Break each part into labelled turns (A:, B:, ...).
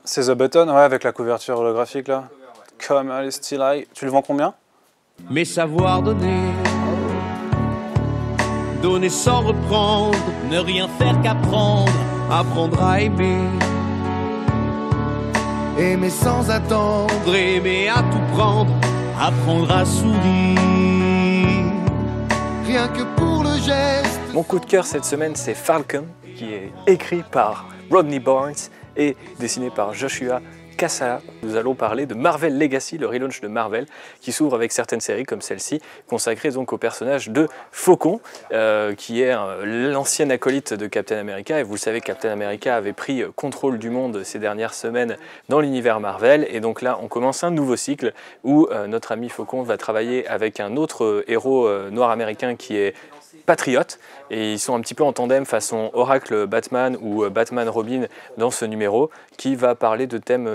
A: C'est The Button, ouais, avec la couverture holographique là. Come on, still I. Tu le vends combien?
B: Mais savoir donner, donner sans reprendre, ne rien faire qu'apprendre, apprendre à aimer. Aimer sans attendre, aimer à tout prendre, apprendre à sourire. Rien que pour le geste.
C: Mon coup de cœur cette semaine, c'est Falcon, qui est écrit par Rodney Barnes et dessiné par Joshua Cassara. Nous allons parler de Marvel Legacy, le relaunch de Marvel, qui s'ouvre avec certaines séries comme celle-ci, consacrée donc au personnage de Faucon, qui est l'ancien acolyte de Captain America. Et vous le savez, Captain America avait pris contrôle du monde ces dernières semaines dans l'univers Marvel. Et donc là, on commence un nouveau cycle où notre ami Faucon va travailler avec un autre héros noir américain qui est patriote, et ils sont un petit peu en tandem façon Oracle Batman ou Batman Robin dans ce numéro qui va parler de thèmes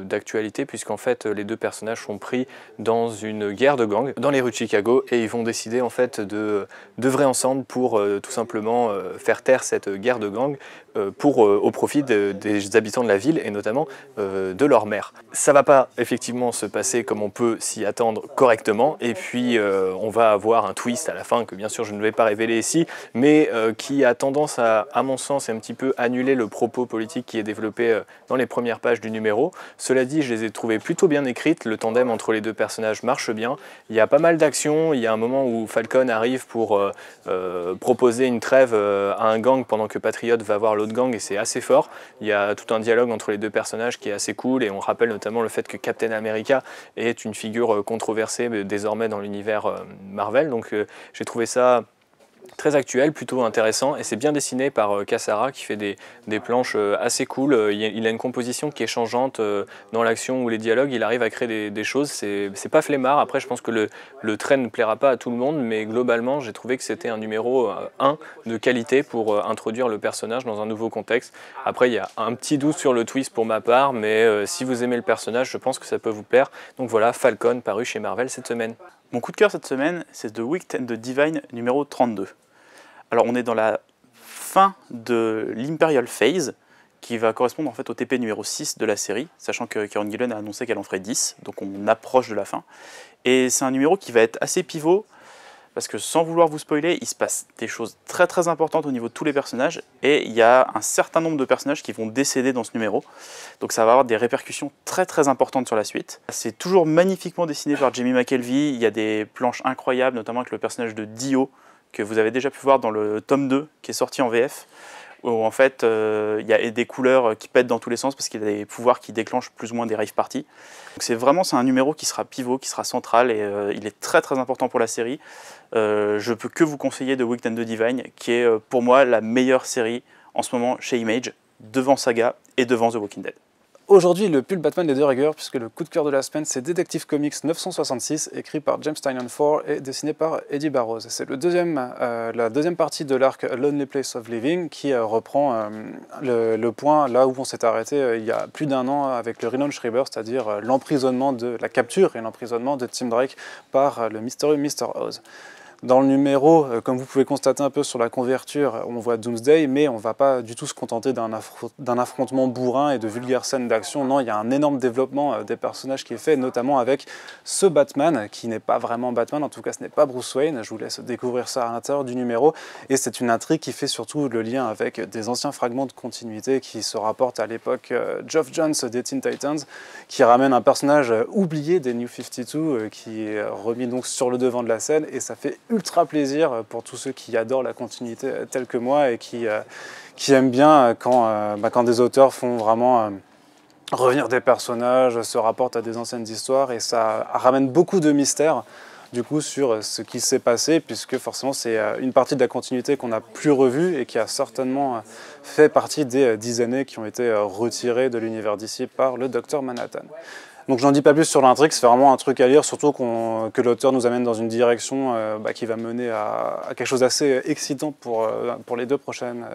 C: d'actualité, puisqu'en fait les deux personnages sont pris dans une guerre de gangs dans les rues de Chicago et ils vont décider en fait d'œuvrer ensemble pour tout simplement faire taire cette guerre de gangs au profit des habitants de la ville et notamment de leur maire. Ça va pas effectivement se passer comme on peut s'y attendre correctement, et puis on va avoir un twist à la fin que bien sûr je ne vais pas révéler ici, mais qui a tendance à mon sens, un petit peu annuler le propos politique qui est développé dans les premières pages du numéro. Cela dit, je les ai trouvées plutôt bien écrites, le tandem entre les deux personnages marche bien, il y a pas mal d'actions, il y a un moment où Falcon arrive pour proposer une trêve à un gang pendant que Patriot va voir l'autre gang, et c'est assez fort. Il y a tout un dialogue entre les deux personnages qui est assez cool, et on rappelle notamment le fait que Captain America est une figure controversée désormais dans l'univers Marvel, donc j'ai trouvé ça très actuel, plutôt intéressant, et c'est bien dessiné par Cassara qui fait des planches assez cool. Il a une composition qui est changeante dans l'action ou les dialogues, il arrive à créer des choses, c'est pas flemmard. Après je pense que le trait ne plaira pas à tout le monde, mais globalement j'ai trouvé que c'était un numéro 1 de qualité pour introduire le personnage dans un nouveau contexte. Après il y a un petit doute sur le twist pour ma part, mais si vous aimez le personnage, je pense que ça peut vous plaire. Donc voilà, Falcon paru chez Marvel cette semaine.
A: Mon coup de cœur cette semaine, c'est The Wicked and the Divine numéro 32. Alors on est dans la fin de l'Imperial Phase, qui va correspondre en fait au TP numéro 6 de la série, sachant que Kieron Gillen a annoncé qu'elle en ferait 10, donc on approche de la fin. Et c'est un numéro qui va être assez pivot, parce que sans vouloir vous spoiler, il se passe des choses très très importantes au niveau de tous les personnages, et il y a un certain nombre de personnages qui vont décéder dans ce numéro, donc ça va avoir des répercussions très très importantes sur la suite. C'est toujours magnifiquement dessiné par Jamie McKelvey, il y a des planches incroyables, notamment avec le personnage de Dio, que vous avez déjà pu voir dans le tome 2 qui est sorti en VF, où en fait il y a des couleurs qui pètent dans tous les sens parce qu'il y a des pouvoirs qui déclenchent plus ou moins des rave parties. Donc c'est un numéro qui sera pivot, qui sera central, et il est très très important pour la série. Je peux que vous conseiller The Wicked and the Divine, qui est pour moi la meilleure série en ce moment chez Image, devant Saga et devant The Walking Dead. Aujourd'hui, le pull Batman des deux rigueurs, puisque le coup de cœur de la semaine, c'est Detective Comics 966, écrit par James Tynion IV et dessiné par Eddie Barrows. C'est la deuxième partie de l'arc A Lonely Place of Living, qui reprend le point là où on s'est arrêté il y a plus d'un an avec le relaunch Rebirth, c'est-à-dire la capture et l'emprisonnement de Tim Drake par le mystérieux Mr. Oz. Dans le numéro, comme vous pouvez constater un peu sur la couverture, on voit Doomsday, mais on ne va pas du tout se contenter d'un affrontement bourrin et de vulgaires scènes d'action. Non, il y a un énorme développement des personnages qui est fait, notamment avec ce Batman, qui n'est pas vraiment Batman, en tout cas ce n'est pas Bruce Wayne. Je vous laisse découvrir ça à l'intérieur du numéro. Et c'est une intrigue qui fait surtout le lien avec des anciens fragments de continuité qui se rapportent à l'époque Geoff Johns des Teen Titans, qui ramène un personnage oublié des New 52, qui est remis donc sur le devant de la scène, et ça fait ultra plaisir pour tous ceux qui adorent la continuité telle que moi et qui aiment bien quand des auteurs font vraiment revenir des personnages, se rapportent à des anciennes histoires, et ça ramène beaucoup de mystères du coup sur ce qui s'est passé, puisque forcément c'est une partie de la continuité qu'on n'a plus revue et qui a certainement fait partie des 10 années qui ont été retirées de l'univers d'ici par le Docteur Manhattan. Donc j'en dis pas plus sur l'intrigue, c'est vraiment un truc à lire, surtout que l'auteur nous amène dans une direction qui va mener à quelque chose d'assez excitant pour les deux prochaines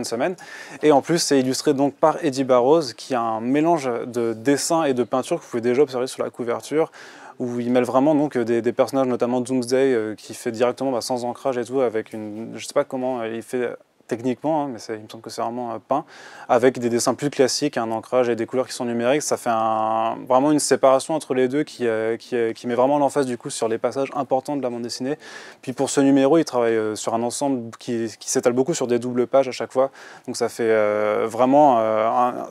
A: semaines. Et en plus c'est illustré donc par Eddie Barrows, qui a un mélange de dessin et de peinture que vous pouvez déjà observer sur la couverture, où il mêle vraiment donc des personnages, notamment Doomsday, qui fait directement sans ancrage et tout, avec je sais pas comment, il fait
D: techniquement, hein, mais il me semble que c'est vraiment peint, avec des dessins plus classiques, un ancrage et des couleurs qui sont numériques. Ça fait vraiment une séparation entre les deux qui met vraiment l'emphase du coup sur les passages importants de la bande dessinée. Puis pour ce numéro, il travaille sur un ensemble qui s'étale beaucoup sur des doubles pages à chaque fois. Donc ça fait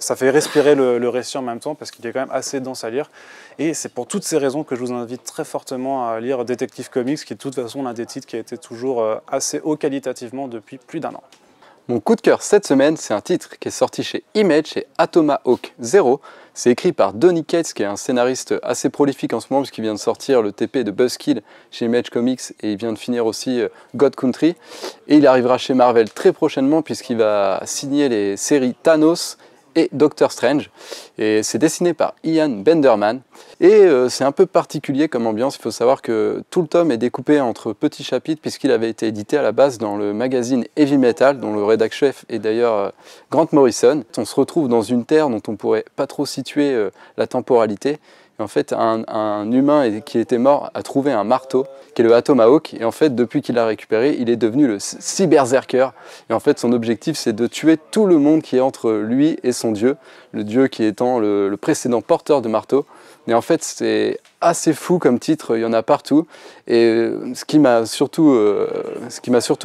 D: ça fait respirer le récit en même temps parce qu'il est quand même assez dense à lire. Et c'est pour toutes ces raisons que je vous invite très fortement à lire Detective Comics, qui est de toute façon l'un des titres qui a été toujours assez haut qualitativement depuis plus d'1 an.
E: Mon coup de cœur cette semaine, c'est un titre qui est sorti chez Image, chez Atomahawk Zero. C'est écrit par Donny Cates, qui est un scénariste assez prolifique en ce moment, puisqu'il vient de sortir le TP de Buzzkill chez Image Comics, et il vient de finir aussi God Country. Et il arrivera chez Marvel très prochainement, puisqu'il va signer les séries Thanos et Doctor Strange. Et c'est dessiné par Ian Benderman. Et c'est un peu particulier comme ambiance. Il faut savoir que tout le tome est découpé entre petits chapitres, puisqu'il avait été édité à la base dans le magazine Heavy Metal, dont le rédac-chef est d'ailleurs Grant Morrison. On se retrouve dans une terre dont on pourrait pas trop situer la temporalité. Et en fait, un humain qui était mort a trouvé un marteau, qui est le Atomahawk, et en fait, depuis qu'il l'a récupéré, il est devenu le Cyberzerker. Et en fait, son objectif, c'est de tuer tout le monde qui est entre lui et son dieu, le dieu qui étant le précédent porteur de marteau. Mais en fait, c'est assez fou comme titre, il y en a partout. Et ce qui m'a surtout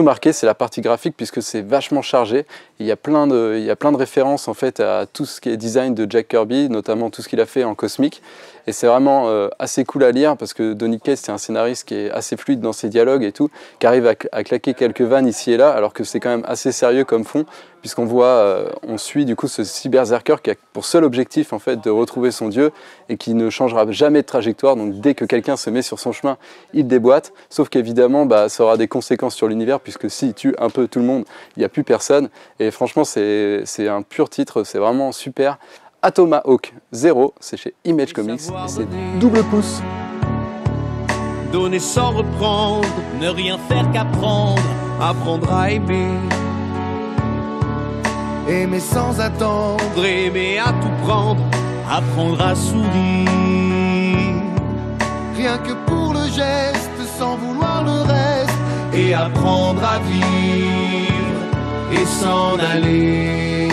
E: marqué, c'est la partie graphique, puisque c'est vachement chargé. Il y a plein de références en fait à tout ce qui est design de Jack Kirby, notamment tout ce qu'il a fait en cosmique. Et c'est vraiment assez cool à lire, parce que Donny Cates, c'est un scénariste qui est assez fluide dans ses dialogues et tout, qui arrive à claquer quelques vannes ici et là, alors que c'est quand même assez sérieux comme fond, puisqu'on voit, on suit du coup ce Cyberzerker qui a pour seul objectif en fait de retrouver son dieu et qui ne changera jamais de trajectoire. Donc dès que quelqu'un se met sur son chemin, il déboîte. Sauf qu'évidemment, ça aura des conséquences sur l'univers, puisque s'il tue un peu tout le monde, il n'y a plus personne. Et franchement, c'est un pur titre, c'est vraiment super. Atomahawk Zero, c'est chez Image Comics et c'est double pouce.
B: Donner sans reprendre, ne rien faire qu'apprendre, apprendre à aimer. Aimer sans attendre, aimer à tout prendre, apprendre à sourire. Rien que pour le geste, sans vouloir le reste, et apprendre à vivre et s'en aller.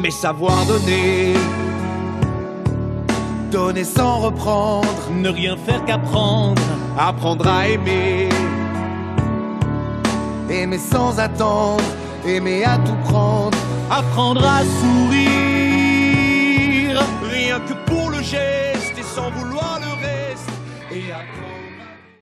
B: Mais savoir donner, donner sans reprendre, ne rien faire qu'apprendre, apprendre à aimer. Aimer sans attendre, aimer à tout prendre, apprendre à sourire. Rien que pour le geste et sans vouloir le reste, et apprendre